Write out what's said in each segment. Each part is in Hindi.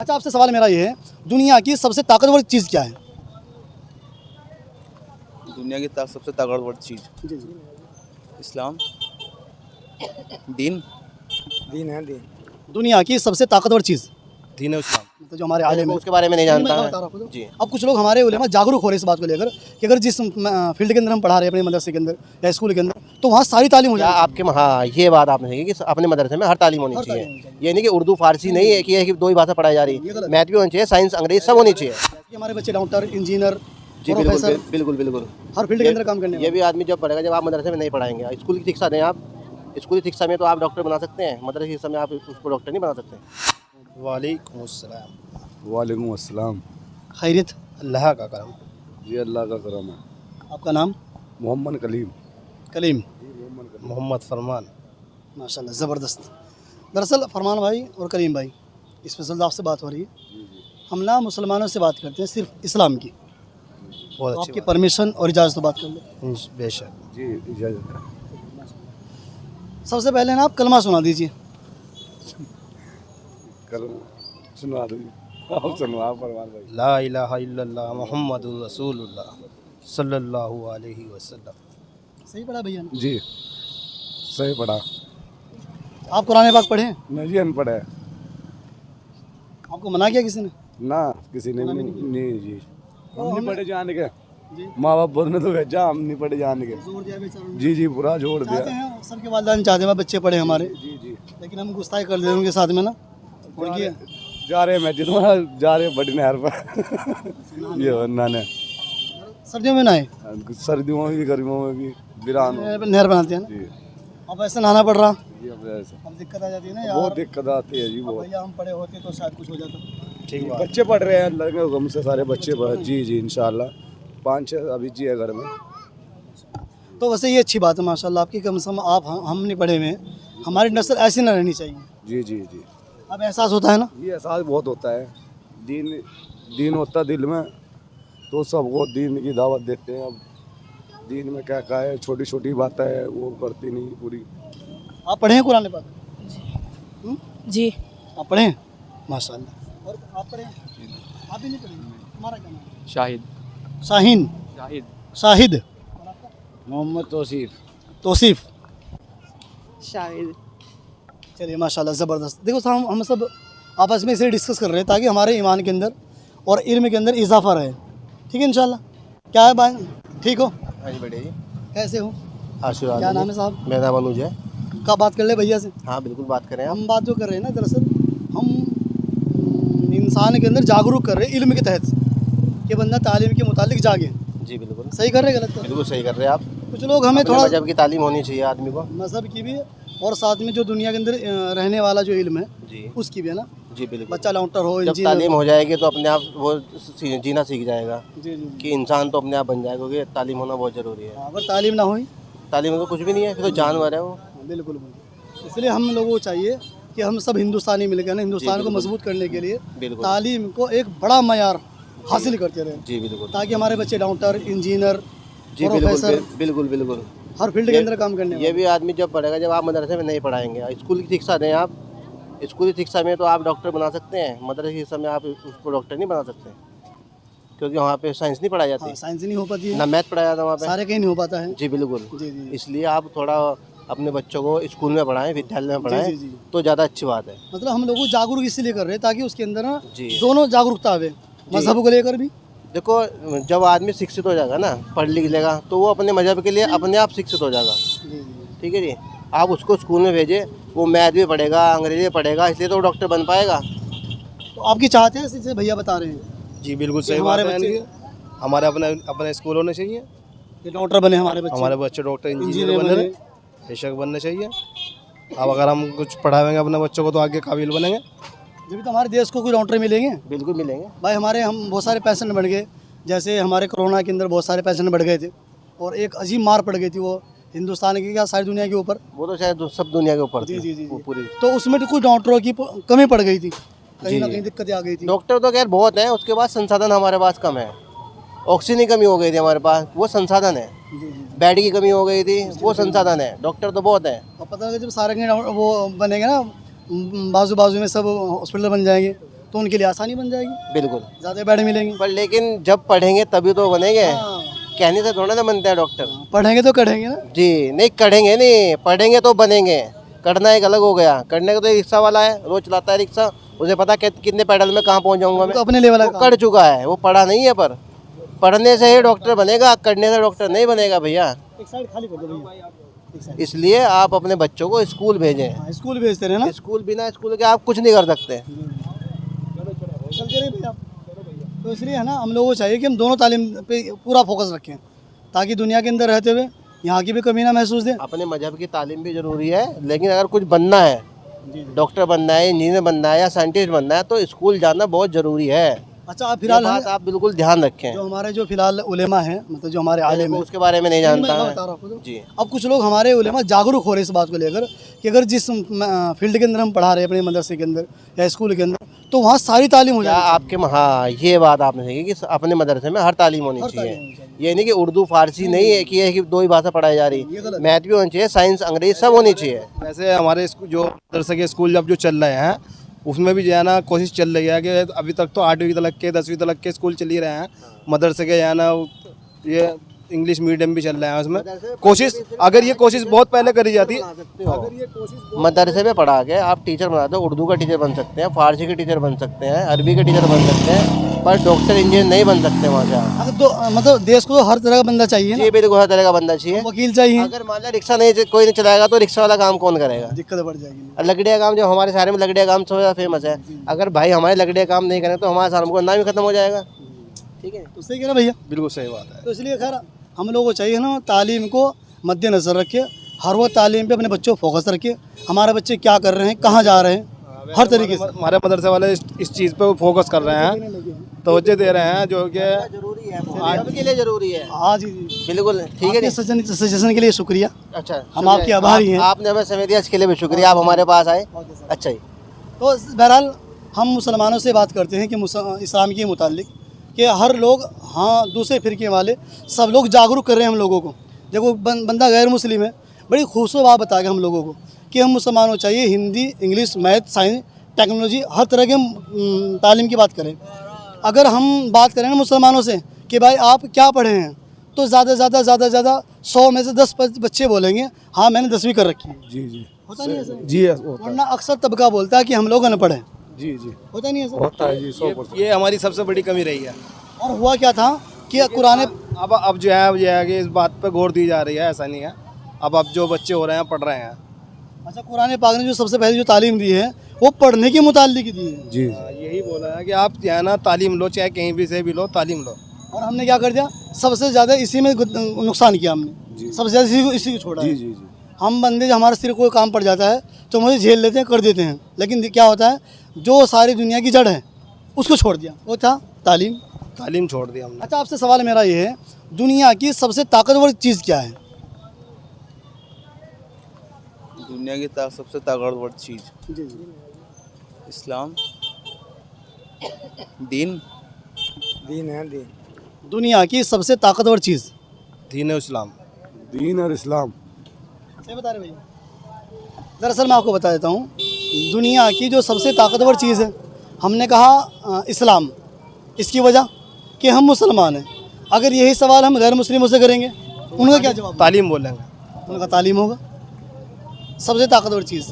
अच्छा, आपसे सवाल मेरा ये है, दुनिया की सबसे ताकतवर चीज़ क्या है? दुनिया की सबसे ताकतवर चीज़ जी जी। इस्लाम दीन। दीन है दीन। दुनिया की सबसे ताकतवर चीज़ दीन है इस्लाम। मतलब जो हमारे आलिम मैं है, उसके बारे में नहीं मैं जानता बता रहा हूँ आपको। जी। अब कुछ लोग हमारे उलेमा जागरूक हो रहे हैं इस बात को लेकर कि अगर जिस फील्ड के अंदर हम पढ़ा रहे हैं अपने मदरसे के अंदर या स्कूल के अंदर, तो वहाँ सारी तालीम हो क्या जाए। आपके हाँ ये बात आपने कही कि अपने मदरसे में हर तालीम होनी हर तालीम चाहिए। होनी चाहिए। ये नहीं कि उर्दू फारसी नहीं है कि दो ही भाषा पढ़ाई जा रही ये है। गलत है। मैथ भी होनी चाहिए, साइंस अंग्रेजी सब होनी चाहिए। कि हमारे बच्चे डॉक्टर, इंजीनियर, जी बिल्कुल प्रोफेसर बिल्कुल बिल्कुल। हर फील्ड के अंदर काम करने ये वाले। भी आदमी जब पढ़ेगा जब आप मदरसे में नहीं पढ़ाएंगे, स्कूल की शिक्षा दें आप। स्कूल की शिक्षा में तो आप डॉक्टर बना सकते हैं, मदरसे की शिक्षा में आप उसको डॉक्टर नहीं बना सकते। वालेकुम अस्सलाम। वालेकुम अस्सलाम। खैरियत? अल्लाह का करम। जी अल्लाह का करम है। आपका नाम? मोहम्मद कलीम। कलीम। मोहम्मद फरमान। माशाल्लाह, ज़बरदस्त। दरअसल फरमान भाई और करीम भाई, स्पेशल आपसे बात हो रही है। हम ना मुसलमानों से बात करते हैं सिर्फ इस्लाम की, बहुत तो अच्छी आपकी परमिशन और इजाज़त तो बात कर ले। बात। बेशक। जी इजाज़त है। सबसे पहले ना आप कलमा सुना दीजिए। करम सुना दो। आप सुनवा फरमान भाई। ला इलाहा इल्लल्लाह मुहम्मदुर रसूलुल्लाह सल्लल्लाहु अलैहि वसल्लम। सही पढ़ा भैया ने? जी सही पढ़ा। आप कुरान पाक पढ़े हैं? नहीं जी अनपढ़ है आपको मना किया किसी ने? ना, किसी ने भी नहीं जी। हम नहीं पढ़े जान के, जी। माँ बाप बोलने तो भेजा, हम नहीं पढ़े जान के। जोर दिया बेचारों ने। जी जी पूरा जोड़ चाहते दिया। हैं सबके वालिदैन चाहते हैं बच्चे पढ़े हमारे, जी जी लेकिन हम गुस्ताखी कर देते हैं उनके साथ में ना। उनकी जा रहे मस्जिद में, जा रहे बड़ी नहर पर ये नाने सर्दियों में नहाए, सर्दियों में भी गर्मियों में भी वीरान हो। नहर बनाते हैं ना। जी अब ऐसे नहाना पड़ रहा, जी अब ऐसा अब दिक्कत आ जाती है ना बहुत यार। दिक्कत आती है जी अब बहुत। भैया हम पढ़े होते तो शायद कुछ हो जाता। ठीक बात। बच्चे पढ़ रहे हैं अल्लाह के हुक्म से, सारे बच्चे जी जी इंशाल्लाह 5-6 अभी जी है घर में। तो वैसे ये अच्छी बात है माशाल्लाह आपकी, कम से कम आप हम नहीं पढ़े हुए हैं, हमारी नस्ल ऐसी ना रहनी चाहिए। जी जी जी अब एहसास होता है ना। ये एहसास बहुत होता है। दीन दीन होता दिल में तो सबको दीन की दावत देते हैं। अब दीन में क्या क्या है, छोटी छोटी बातें है वो करती नहीं पूरी। आप पढ़े हैं कुरान पाक? जी। आप पढ़े हैं माशाल्लाह। और आप पढ़े हैं? आप भी नहीं पढ़े? तुम्हारा क्या नाम है? शाहिद। शाहीन? शाहिद। शाहिद? मोहम्मद तौसीफ। तौसीफ? शाहिद। चलिए माशाल्लाह ज़बरदस्त। देखो साहब, हम सब आपस में इसे डिस्कस कर रहे हैं ताकि हमारे ईमान के अंदर और इल्म के अंदर इजाफा रहे। ठीक है इंशाल्लाह। क्या है बात? ठीक हो? हाँ जी बढ़िया जी। कैसे हो? आशीर्वाद। क्या नाम है साहब? मेरा नाम अनुज है। का बात कर ले भैया से। हाँ बिल्कुल बात करें आप। हम बात जो कर रहे हैं ना, दरअसल हम इंसान के अंदर जागरूक कर रहे हैं इल्म के तहत कि बंदा तालीम के मुतालिक जागे। जी बिल्कुल सही कर रहे हैं गलत कर रहे बिल्कुल सही कर रहे हैं आप। हैं? कुछ लोग हमें अपने थोड़ा मजहब की तालीम होनी चाहिए आदमी को। मज़हब की भी और साथ में जो दुनिया के अंदर रहने वाला जो इल्म है जी उसकी भी है ना। जी बिल्कुल। बच्चा डॉक्टर हो, जब इंजीनियर तालीम हो जाएगी तो अपने आप वो जीना सीख जाएगा जी जी। कि इंसान तो अपने आप बन जाएगा, क्योंकि तालीम होना बहुत ज़रूरी है। अगर तालीम ना हुई, तालीम तो कुछ भी नहीं है, फिर तो जानवर है वो। बिल्कुल बिल्कुल। इसलिए हम लोगों को चाहिए कि हम सब हिंदुस्तानी मिलकर ना हिंदुस्तान को मजबूत करने के लिए बिल्कुल तालीम को एक बड़ा मयार हासिल करते रहें, जी बिल्कुल ताकि हमारे बच्चे डॉक्टर, इंजीनियर, जी प्रोफेसर बिल्कुल बिल्कुल। हर फील्ड के अंदर काम करने ये भी आदमी जब पढ़ेगा जब आप मदरसे में नहीं पढ़ाएंगे, स्कूल की शिक्षा दें आप। स्कूल की शिक्षा में तो आप डॉक्टर बना सकते हैं, मदरसे की शिक्षा में आप उसको डॉक्टर नहीं बना सकते, क्योंकि वहाँ पे साइंस नहीं पढ़ाई जाती, साइंस नहीं हो पाती ना है, मैथ पढ़ाया जाता वहाँ पे। सारे कहीं नहीं हो पाता है। जी बिल्कुल। जी जी इसलिए आप थोड़ा अपने बच्चों को स्कूल में पढ़ाएं, विद्यालय में पढ़ाएं, जी, जी। तो ज़्यादा अच्छी बात है। मतलब हम लोगों को जागरूक इसलिए कर रहे हैं ताकि उसके अंदर ना जी। दोनों जागरूकता आवे, मजहब को लेकर भी। देखो जब आदमी शिक्षित हो जाएगा ना, पढ़ लिख लेगा, तो वो अपने मजहब के लिए अपने आप शिक्षित हो जाएगा। जी जी। ठीक है जी। आप उसको स्कूल में भेजें, वो मैथ भी पढ़ेगा, अंग्रेजी भी पढ़ेगा, इसलिए तो वो डॉक्टर बन पाएगा। तो आपकी चाहते हैं जैसे भैया बता रहे हैं जी बिल्कुल कि सही हमारे बात है बच्चे इनकी। हमारे अपने अपने स्कूल होने चाहिए, कि डॉक्टर बने, हमारे बच्चे डॉक्टर इंजीनियर इंजीनियर बने, बने। बेशक बनने चाहिए। अब अगर हम कुछ पढ़ाएंगे अपने बच्चों को तो आगे काबिल बनेंगे। जब तो हमारे देश को कोई डॉक्टर मिलेंगे बिल्कुल मिलेंगे। भाई। हम बहुत सारे पेशेंट बढ़ गए, जैसे हमारे कोरोना के अंदर बहुत सारे पेशेंट बढ़ गए थे और एक अजीब मार पड़ गई थी वो हिंदुस्तान की क्या सारी दुनिया के ऊपर। वो तो शायद सब दुनिया के ऊपर जी थी, जी जी वो जी। पूरी। तो उसमें तो कुछ डॉक्टरों की कमी पड़ गई थी, कहीं ना जी। कहीं दिक्कतें आ गई थी। डॉक्टर तो खैर बहुत है, उसके बाद संसाधन हमारे पास कम है। ऑक्सीजन की कमी हो गई थी हमारे पास, वो संसाधन है। जी जी जी। बेड की कमी हो गई थी, वो संसाधन है। डॉक्टर तो बहुत है। और पता लगा जब सारे के वो बनेंगे ना, बाजू बाजू में सब हॉस्पिटल बन जाएंगे, तो उनके लिए आसानी बन जाएगी, बिल्कुल। ज़्यादा बेड मिलेंगे। पर लेकिन जब पढ़ेंगे तभी तो बनेंगे, हाँ, कहने से थोड़ा ना बनते हैं डॉक्टर। पढ़ेंगे तो कढ़ेंगे ना। जी नहीं, कढ़ेंगे नहीं, पढ़ेंगे तो बनेंगे। कढ़ना एक अलग हो गया, कढ़ने का तो एक रिक्शा वाला है, रोज चलाता है रिक्शा, उसे पता कितने पैडल में कहाँ पहुँच जाऊँगा मैं। तो अपने लेवल वो कढ़ चुका है, वो पढ़ा नहीं है। पर पढ़ने से ही डॉक्टर बनेगा, कढ़ने से डॉक्टर नहीं बनेगा भैया। एक साइड खाली कर दो भैया, एक साइड। इसलिए आप अपने बच्चों को स्कूल भेजें। हाँ, स्कूल भेजते रहे ना। स्कूल, बिना स्कूल के आप कुछ नहीं कर सकते। चलते रहे भैया। तो इसलिए है ना, हम लोगों को चाहिए कि हम दोनों तालीम पे पूरा फोकस रखें, ताकि दुनिया के अंदर रहते हुए यहाँ की भी कमी ना महसूस दें। अपने मजहब की तालीम भी जरूरी है, लेकिन अगर कुछ बनना है, डॉक्टर बनना है, इंजीनियर बनना है या साइंटिस्ट बनना है, तो स्कूल जाना बहुत ज़रूरी है। अच्छा, आप ये फिलहाल बात आप बिल्कुल ध्यान रखें। जो हमारे जो फिलहाल उलेमा हैं, मतलब जो हमारे आलिम मैं हैं, उसके बारे में नहीं जानता मैं है। बता रहा हूँ आपको। जी। अब कुछ लोग हमारे उलेमा जागरूक हो रहे हैं इस बात को लेकर कि अगर जिस फील्ड के अंदर हम पढ़ा रहे हैं अपने मदरसे के अंदर या स्कूल के अंदर, तो वहाँ सारी तालीम हो क्या जाए। आपके हाँ, ये बात आपने सही की कि अपने मदरसे में हर तालीम होनी चाहिए। ये नहीं कि उर्दू फारसी नहीं है कि एक दो ही भाषा पढ़ाई जा रही, मैथ भी होनी चाहिए, साइंस अंग्रेजी सब होनी चाहिए। वैसे हमारे जो मदरसे के स्कूल जब जो चल रहे हैं उसमें भी जो है ना कोशिश चल रही है कि अभी तक तो 8वीं तक के 10वीं तक के स्कूल चल ही रहे हैं मदरसे के, है ना ये इंग्लिश मीडियम भी चल रहे हैं। उसमें कोशिश, अगर ये कोशिश बहुत पहले करी जाती, अगर ये कोशिश मदरसे में पढ़ा के आप टीचर बना दो, उर्दू का टीचर बन सकते हैं, फारसी के टीचर बन सकते हैं, अरबी के टीचर बन सकते हैं, पर डॉक्टर इंजीनियर नहीं बन सकते वहाँ से आप। अगर तो मतलब देश को तो हर तरह का बंदा चाहिए ना, जी बिल्कुल, हर तरह का बंदा चाहिए। वकील चाहिए, अगर मान लिया रिक्शा नहीं कोई नहीं चलाएगा तो रिक्शा वाला काम कौन करेगा? दिक्कत बढ़ जाएगी। और लकड़िया काम, जो हमारे शहर में लकड़िया काम सबसे ज़्यादा फेमस है, अगर भाई हमारे लकड़िया काम नहीं करें तो हमारे शहर में नाम ही खत्म हो जाएगा। ठीक है, तो सही कह रहे भैया। बिल्कुल सही बात है। तो इसलिए खैर हम लोगों को चाहिए ना, तालीम को मद्देनज़र रखे, हर वक्त तालीम पे अपने बच्चों को फोकस रखे, हमारे बच्चे क्या कर रहे हैं, कहाँ जा रहे हैं, हर तरीके से। हमारे मदरसे वाले इस चीज़ पे फोकस कर रहे हैं, तवज्जो दे रहे हैं, जो कि जरूरी है, सबके लिए जरूरी है। हाँ जी, बिल्कुल ठीक है। सजेशन के लिए शुक्रिया। अच्छा, हम आपके आभारी हैं। आपने हमें समय दिया, इसके लिए भी शुक्रिया, आप हमारे पास आए। अच्छा जी। तो बहरहाल हम मुसलमानों से बात करते हैं कि इस्लाम के मुतालिक कि हर लोग, हाँ दूसरे फिरके वाले सब लोग जागरूक कर रहे हैं हम लोगों को। देखो बंदा गैर मुस्लिम है, बड़ी खूबसूरत बात बता गया हम लोगों को कि हम मुसलमानों चाहिए Hindi, English, math, science, technology, हर तरह के तालीम की बात करें। अगर हम बात करें ना मुसलमानों से कि भाई आप क्या पढ़े हैं, तो ज़्यादा 100 में से 10 बच्चे बोलेंगे हाँ मैंने 10वीं कर रखी है। जी जी होता नहीं है सर? जी होता वरना अक्सर तबका बोलता है कि हम लोग अनपढ़ हैं। जी जी होता नहीं है सर? होता है जी 100%। ये हमारी सबसे बड़ी कमी रही है। और हुआ क्या था कि कुरान, अब जो है ये है कि इस बात पे गौर दी जा रही है, ऐसा नहीं है। अब जो बच्चे हो रहे हैं पढ़ रहे हैं। अच्छा, कुरान पाक ने जो सबसे पहले जो तालीम दी है वो पढ़ने के मुतालिक दी है। जी यही बोला है कि आप जो है ना तालीम लो, चाहे कहीं भी से भी लो, तालीम लो। और हमने क्या कर दिया, सबसे ज़्यादा इसी में नुकसान किया हमने, सबसे ज़्यादा इसी को छोड़ा जी है। जी जी हम बंदे जो हमारे सिर कोई काम पड़ जाता है तो मुझे झेल लेते हैं, कर देते हैं, लेकिन क्या होता है जो सारी दुनिया की जड़ है उसको छोड़ दिया, वो था तालीम। तालीम छोड़ दी हमने। अच्छा, आपसे सवाल मेरा ये है, दुनिया की सबसे ताकतवर चीज़ क्या है? दुनिया की सबसे ताकतवर चीज़ जी जी, इस्लाम, दीन। दुनिया की सबसे ताकतवर चीज़। दीन इस्लाम। दीन और इस्लाम। सही बता रहे भैया। दरअसल मैं आपको बता देता हूँ, दुनिया की जो सबसे ताकतवर चीज़ है, हमने कहा इस्लाम। इसकी वजह कि हम मुसलमान हैं। अगर यही सवाल हम गैर मुस्लिमों से करेंगे, उनका क्या जवाब? तालीम बोलेंगे। उनका तालीम होगा सबसे ताकतवर चीज़।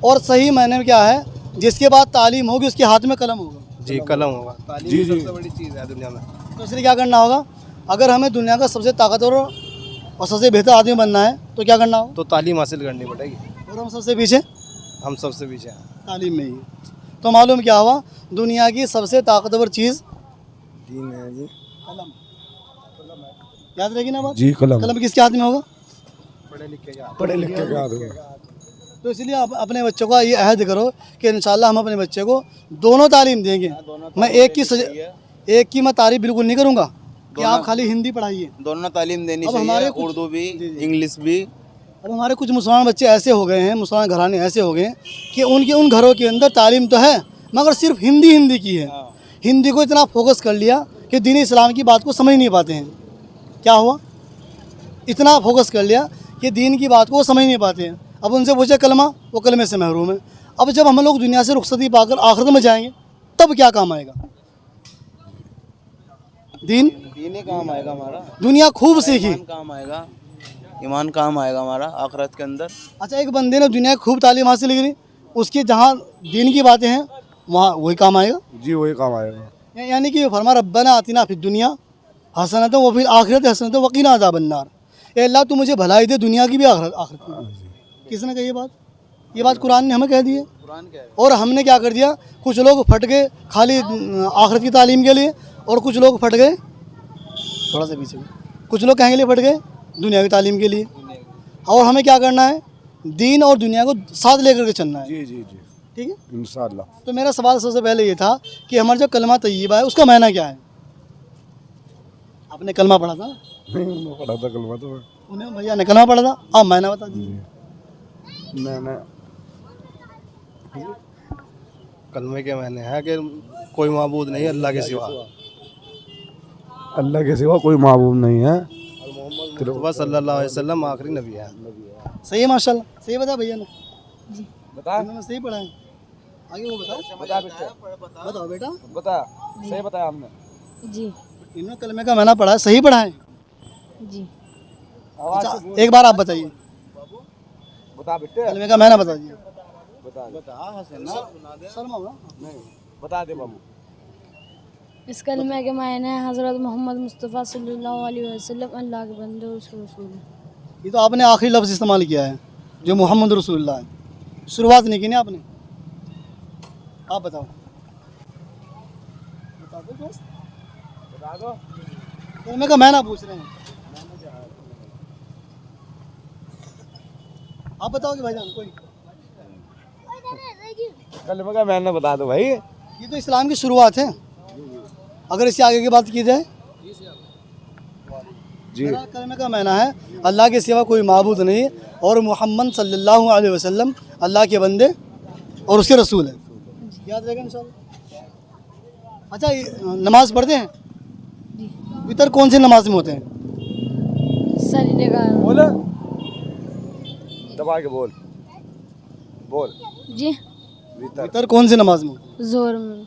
और सही मायने में क्या है, जिसके बाद तालीम होगी उसके हाथ में कलम होगा। जी, कलम होगा। तालीम जी, जी। सबसे बड़ी चीज़ है दुनिया में। तो इसलिए क्या करना होगा, अगर हमें दुनिया का सबसे ताकतवर और सबसे बेहतर आदमी बनना है तो क्या करना होगा? तो तालीम हासिल करनी पड़ेगी। और हम सबसे पीछे हम सबसे पीछे हैं। तालीम में ही। तो मालूम क्या हुआ, दुनिया की सबसे ताकतवर चीज़ दीन है जी। कलम। याद रहेगी ना बात? जी कलम। कलम किसके हाथ में होगा? पढ़े लिखे पढ़े लिखे के याद होगा। तो इसलिए आप अपने बच्चों का ये अहद करो कि इंशाल्लाह हम अपने बच्चे को दोनों तालीम देंगे। मैं एक की मैं तारीफ बिल्कुल नहीं करूँगा कि आप खाली हिंदी पढ़ाइए। दोनों तालीम देनी अब हमारे चाहिए, कुछ- उर्दू भी, जी, जी। इंग्लिश भी। अब हमारे कुछ मुसलमान बच्चे ऐसे हो गए हैं, मुसलमान घराने ऐसे हो गए हैं कि उनके उन घरों के अंदर तालीम तो है मगर सिर्फ हिंदी की है। हिंदी को इतना फोकस कर लिया कि दीन इस्लाम की बात को समझ नहीं पाते हैं। क्या हुआ, इतना फोकस कर लिया कि दीन की बात को वो समझ नहीं पाते हैं। अब उनसे पूछे कलमा, वो कलमे से महरूम है। अब जब हम लोग दुनिया से रुखसती पाकर आखिरत में जाएंगे तब क्या काम आएगा? दीन दीन ही काम आएगा हमारा, दुनिया खूब सीखी। ईमान काम आएगा, ईमान काम आएगा हमारा आखिरत के अंदर। अच्छा, एक बंदे ने दुनिया की खूब तालीम हासिल करी, उसकी जहाँ दीन की बातें हैं वहाँ वही काम आएगा। जी वही काम आएगा। यानी कि फरमा रब्बना आतिना फिद दुनिया हसनत व फिल आखिरत हसनत वकीना अज़ाबन्नार। ए अल्लाह तू मुझे भलाई दे दुनिया की भी आखिरत की। किसने कही ये बात? ये बात कुरान ने हमें कह दी है। कुरान क्या है? और हमने क्या कर दिया, कुछ लोग फट गए खाली आखिरत की तालीम के लिए, और कुछ लोग फट गए थोड़ा सा पीछे, कुछ लोग कहेंगे लिए फट गए दुनिया की तालीम के लिए। और हमें क्या करना है, दीन और दुनिया को साथ लेकर के चलना है। जी जी जी ठीक है। इंशाल्लाह। तो मेरा सवाल सबसे पहले ये था कि हमारा जो कलमा तय्यबा है उसका मायना क्या है? आपने कलमा पढ़ा था? नहीं मैं पढ़ा था कलमा तो उन्हें भैया ने कलमा पढ़ा था, आप मायना बता दीजिए। मैंने कलमे के मायने है कि कोई माबूद नहीं अल्लाह के सिवा, अल्लाह के सिवा कोई महबूब नहीं है। मुस्तफा सल्लल्लाहु अलैहि वसल्लम आखिरी नबी है। सही है माशाल्लाह, सही बताया भैया ने। जी। बता इन्होंने सही पढ़ा है। आगे वो बताओ। बताओ बेटा। बता सही बताया हमने। जी। इन्होंने कलमे का मायना पढ़ा है, सही पढ़ा है। जी। अच्छा, एक बार आप बताइए, बता बेटे कलमे का मायना बता दीजिए। बता दे बाबू। इस कलमे के मायने हज़रत मोहम्मद मुस्तफ़ा सल्लल्लाहु अलैहि वसल्लम अल्लाह के बंदे और उसके रसूल हैं। ये तो आपने आखिरी लफ्ज़ इस्तेमाल किया है जो मोहम्मद रसूलुल्लाह है, शुरुआत नहीं की ना आपने। आप बताओ। बता दो दोस्त, बता दो। कलमे का मायना पूछ रहे हैं। आप बताओगे भाईजान कोई? कलमा का मैंने बता दो भाई। ये तो इस्लाम की शुरुआत है। अगर इससे आगे की बात की जाए, जी मेरा कलमे का मायना है अल्लाह के सिवा कोई माबूद नहीं और मोहम्मद सल्लल्लाहु अलैहि वसल्लम अल्लाह के बंदे और उसके रसूल हैं। याद रहेगा इंशाल्लाह। अच्छा, ये नमाज पढ़ते हैं? जी। वितर कौन सी नमाज में होते हैं? सजदे का। बोल दबा के बोल बोल। जी। वितर कौन सी नमाज में होते हैं? जोर में।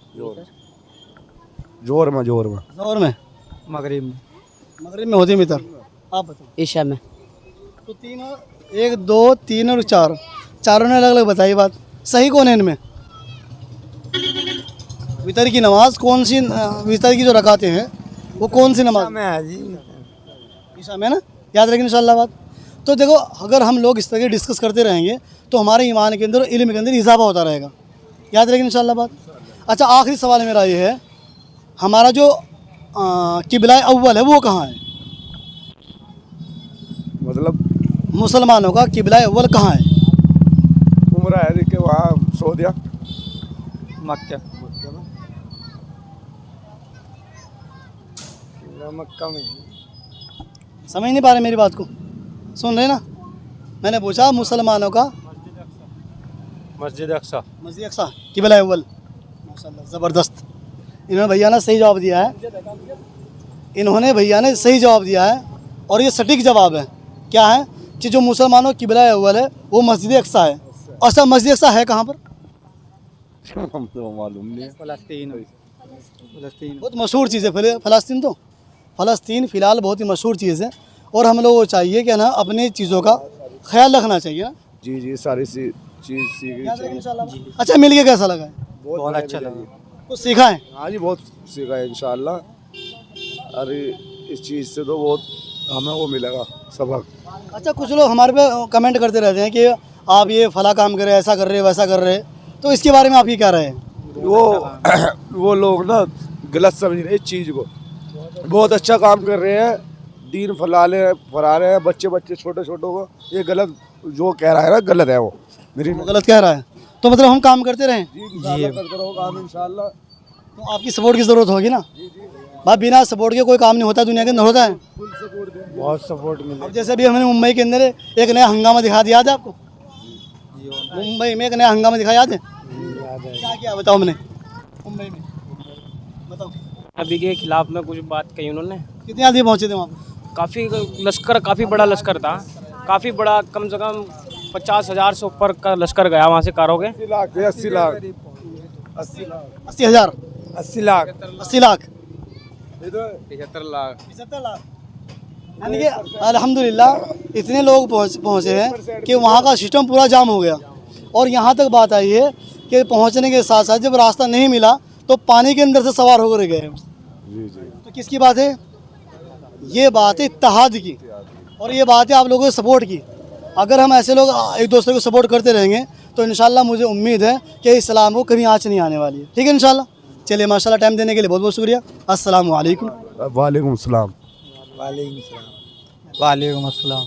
जोर में जोर में ज़ोहर में, मगरिब में, मगरिब में होती है वितर। आप बताओ। ईशा में। तो तीन और 1 2 3 और 4, चारों ने अलग अलग बताई बात। सही कौन है इनमें? वितर की नमाज कौन सी, वितर की जो रकातें हैं वो कौन सी नमाज में है जी। ईशा में ना? याद रखें इंशाल्लाह बात। तो देखो, अगर हम लोग इस तरह के डिस्कस करते रहेंगे तो हमारे ईमान के अंदर, इल्म के अंदर इजाफा होता रहेगा। याद रखें इंशाल्लाह बात। अच्छा, आखिरी सवाल मेरा ये है, हमारा जो किबला अव्वल है वो कहाँ है? मतलब मुसलमानों का किबला अव्वल कहाँ है? उम्र है कि वहाँ सो दिया मक्का। मक्का में। समझ नहीं पा रहे मेरी बात को? सुन रहे ना? मैंने पूछा मुसलमानों का मस्जिद अक्सा। मस्जिद अक्सा किबला अव्वल। माशाल्लाह, ज़बरदस्त। इन्होंने भैया ने सही जवाब दिया है। इन्होंने भैया ने सही जवाब दिया है और ये सटीक जवाब है। क्या है कि जो मुसलमानों का किबला अव्वल है वो मस्जिद अक्सा है। अच्छा, मस्जिद अक्सा है कहाँ पर? हमको मालूम नहीं। फ़लस्तीन। बहुत मशहूर चीज़ है फ़लस्तीन। तो फ़लस्तीन फ़िलहाल बहुत ही मशहूर चीज़ है और हम लोगों को चाहिए कि ना अपनी चीज़ों का ख्याल रखना चाहिए ना। जी जी सारी सी चीज़ सीखनी याद रखें चाहिए। इंशाल्लाह। अच्छा, मिल के कैसा लगा है? बहुत अच्छा लगा। कुछ सीखा है? हाँ जी बहुत सीखा है इंशाल्लाह। अरे इस चीज़ से तो बहुत हमें वो मिलेगा सबक। अच्छा, कुछ लोग हमारे पे कमेंट करते रहते हैं कि आप ये फला काम कर रहे हैं, ऐसा कर रहे हैं, वैसा कर रहे हैं, तो इसके बारे में आप ये क्या रहे हैं? वो लोग ना गलत समझ रहे हैं इस चीज़ को। बहुत अच्छा काम कर रहे हैं, दीन फैला रहे हैं बच्चे छोटे छोटों को। ये गलत जो कह रहा है ना, गलत है वो मेरी। वो गलत कह रहा है तो मतलब हम काम करते रहें। जी करते रहो काम इंशाल्लाह। तो आपकी सपोर्ट की ज़रूरत होगी ना भाई। बिना सपोर्ट के कोई काम नहीं होता, दुनिया के अंदर होता है। बहुत सपोर्ट मिला। अब जैसे अभी हमने मुंबई के अंदर एक नया हंगामा दिखा दिया, याद है आपको? मुंबई में एक नया हंगामा दिखा, याद है? क्या किया बताओ हमने मुंबई में? बताओ। अभी के खिलाफ में कुछ बात कही उन्होंने। कितने आदमी पहुंचे थे वहाँ पर? काफ़ी लश्कर, काफ़ी बड़ा लश्कर था, काफ़ी बड़ा, कम से कम 50,000 से ऊपर का लश्कर गया वहाँ से कारों के। 80 लाख 80 लाख 80,000। 80 लाख 80 लाख 75 लाख 75 लाख। यानी कि अल्हम्दुलिल्लाह इतने लोग पहुँचे हैं कि वहाँ का सिस्टम पूरा जाम हो गया। और यहाँ तक बात आई है कि पहुँचने के साथ साथ जब रास्ता नहीं मिला तो पानी के अंदर से सवार होकर गए हम। तो किसकी बात है? ये बात है इत्तेहाद की, और ये बात है आप लोगों के सपोर्ट की। अगर हम ऐसे लोग एक दूसरे को सपोर्ट करते रहेंगे तो इंशाल्लाह मुझे उम्मीद है कि इस्लाम को कभी आँच नहीं आने वाली है। ठीक है इंशाल्लाह। चलिए माशाल्लाह, टाइम देने के लिए बहुत बहुत शुक्रिया। अस्सलाम वालेकुम। वालेकुम सलाम। वालेकुम अस्सलाम।